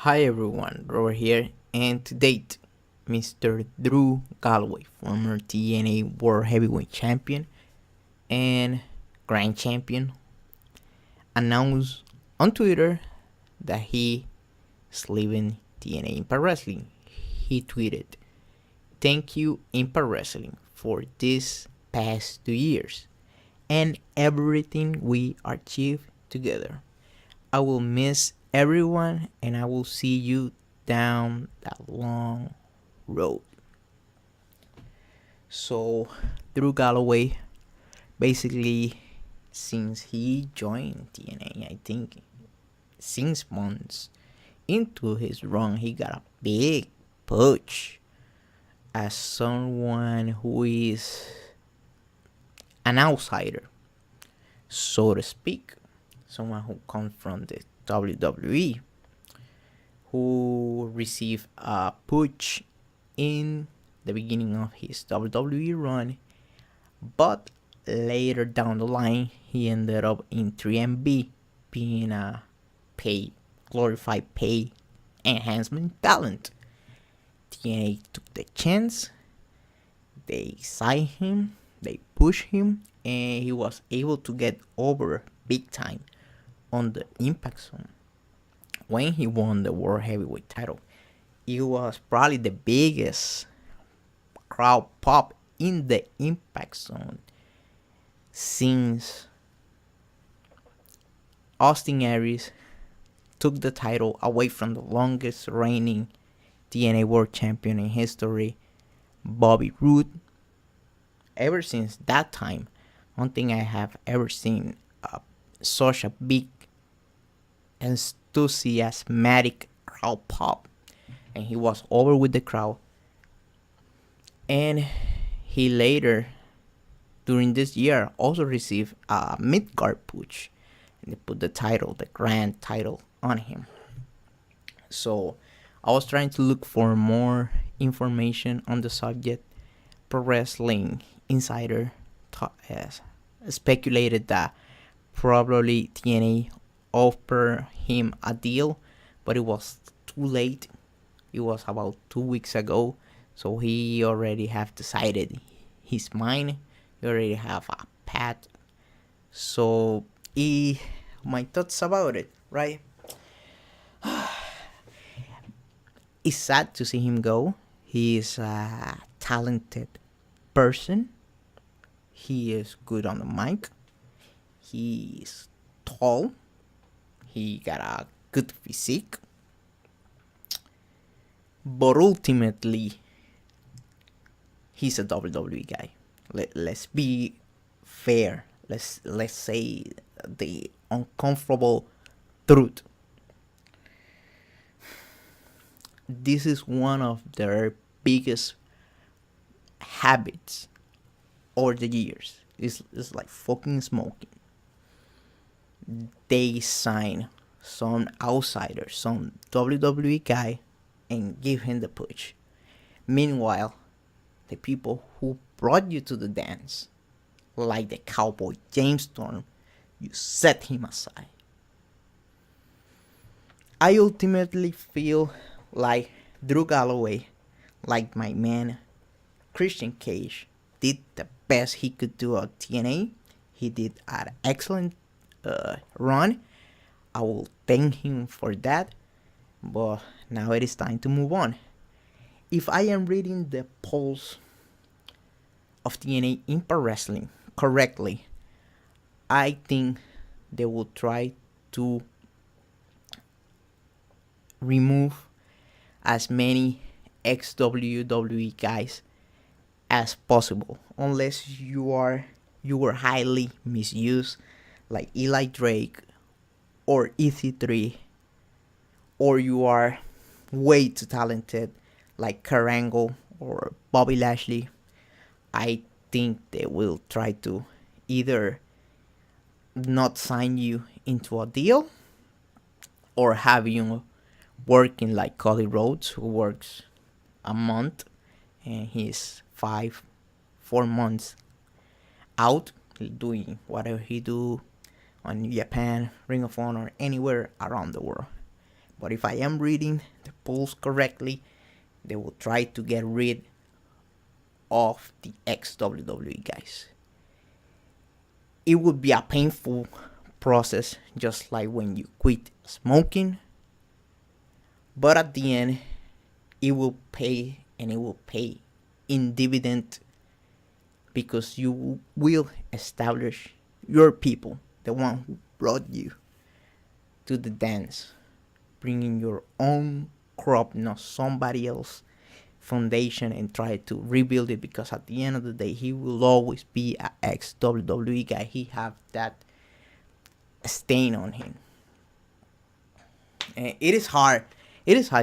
Hi everyone, Robert here, and to date, Mr. Drew Galloway, former TNA World Heavyweight Champion and Grand Champion, announced on Twitter that he is leaving TNA Impact Wrestling. He tweeted, "Thank you Impact Wrestling for these past 2 years and everything we achieved together. I will miss everyone and I will see you down that long road." So, Drew Galloway, basically, since he joined TNA, I think 6 months into his run, he got a big push as someone who is an outsider, so to speak. Someone who comes from the WWE, who received a push in the beginning of his WWE run, but later down the line, he ended up in 3MB, being a glorified pay enhancement talent. TNA took the chance, they signed him, they pushed him, and he was able to get over big time on the Impact Zone. When he won the World Heavyweight title, it was probably the biggest crowd pop in the Impact Zone since Austin Aries took the title away from the longest reigning TNA World Champion in history, Bobby Roode. Ever since that time, I don't think I have ever seen such a big enthusiastic crowd pop, and he was over with the crowd. And he later, during this year, also received a Midgard push, and they put the grand title, on him. So I was trying to look for more information on the subject. Pro Wrestling Insider speculated that probably TNA offered him a deal, but it was too late. It was about 2 weeks ago, so he already have decided his mind. He already have a path. So my thoughts about it, right? It's sad to see him go. He is a talented person. He is good on the mic. He is tall. He got a good physique. But ultimately, he's a WWE guy. Let's be fair. Let's say the uncomfortable truth. This is one of their biggest habits over the years. It's like fucking smoking. They sign some outsider, some WWE guy, and give him the push. Meanwhile, the people who brought you to the dance, like the cowboy James Storm, you set him aside. I ultimately feel like Drew Galloway, like my man Christian Cage, did the best he could do at TNA. He did an excellent run. I will thank him for that. But now it is time to move on. If I am reading the polls of TNA Impact Wrestling correctly, I think they will try to remove as many ex-WWE guys as possible, unless you were highly misused, like Eli Drake or EC3, or you are way too talented, like Kurt Angle or Bobby Lashley. I think they will try to either not sign you into a deal or have you working like Cody Rhodes, who works a month and he's 4 months out doing whatever he do on New Japan, Ring of Honor, anywhere around the world. But if I am reading the polls correctly, they will try to get rid of the ex-WWE guys. It would be a painful process, just like when you quit smoking. But at the end, it will pay, and it will pay in dividend, because you will establish your people, the one who brought you to the dance, bringing your own crop, not somebody else foundation, and try to rebuild it, because at the end of the day, he will always be an ex-WWE guy. He have that stain on him. And it is hard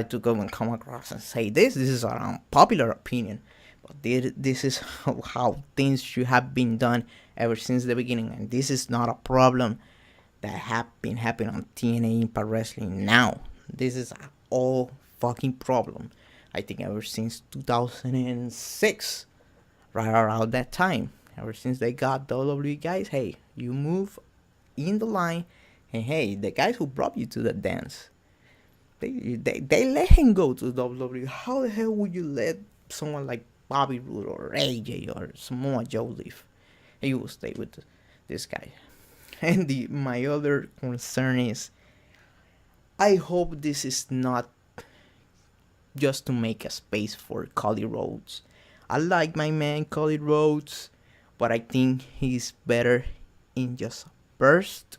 to go and come across and say this is an unpopular opinion, but this is how things should have been done ever since the beginning. And this is not a problem that have been happening on TNA Impact Wrestling now. This is an all fucking problem, I think, ever since 2006, right around that time. Ever since they got WWE guys, hey, you move in the line, and hey, the guys who brought you to the dance, they let him go to WWE. How the hell would you let someone like Bobby Roode or AJ or Samoa Joe leave? And you will stay with this guy. And my other concern is, I hope this is not just to make a space for Cody Rhodes. I like my man Cody Rhodes, but I think he's better in just a burst.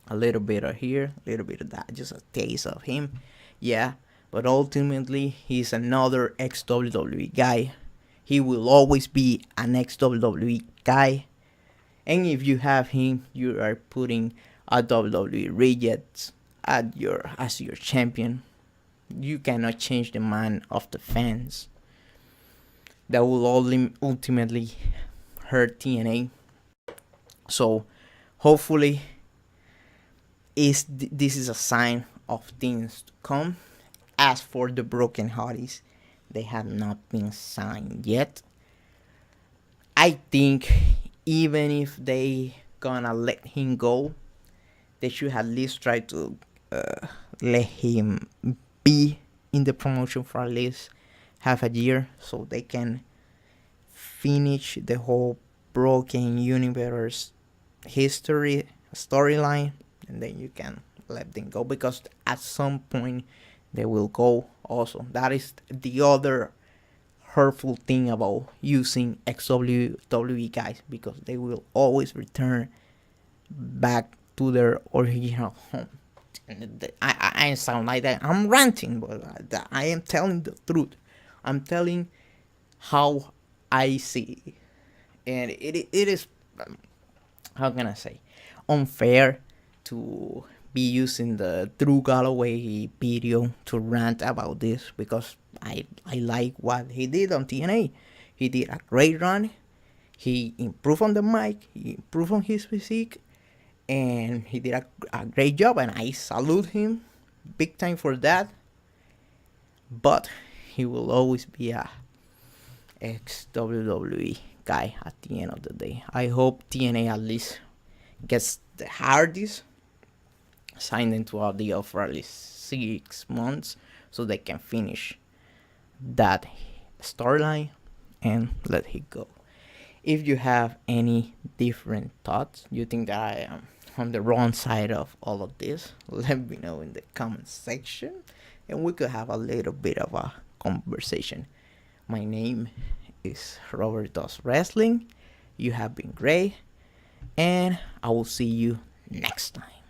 A little bit of here, a little bit of that, just a taste of him. Yeah, but ultimately, he's another ex-WWE guy. He will always be an ex-WWE guy. And if you have him, you are putting a WWE reject as your champion. You cannot change the mind of the fans. That will ultimately hurt TNA. So, hopefully, this is a sign of things to come. As for the Broken Hotties, they have not been signed yet. I think even if they gonna let him go, they should at least try to let him be in the promotion for at least half a year, so they can finish the whole Broken Universe history storyline, and then you can let them go, because at some point they will go also. That is the other hurtful thing about using ex-WWE guys, because they will always return back to their original home. I sound like that I'm ranting, but I am telling the truth. I'm telling how I see it. And it is, how can I say, unfair to be using the Drew Galloway video to rant about this, because I like what he did on TNA. He did a great run. He improved on the mic. He improved on his physique. And he did a great job, and I salute him big time for that. But he will always be a ex-WWE guy at the end of the day. I hope TNA at least gets the Hardys, signed into a deal for at least 6 months, so they can finish that storyline and let it go. If you have any different thoughts, you think that I am on the wrong side of all of this, let me know in the comment section, and we could have a little bit of a conversation. My name is Robert Does Wrestling. You have been great, and I will see you next time.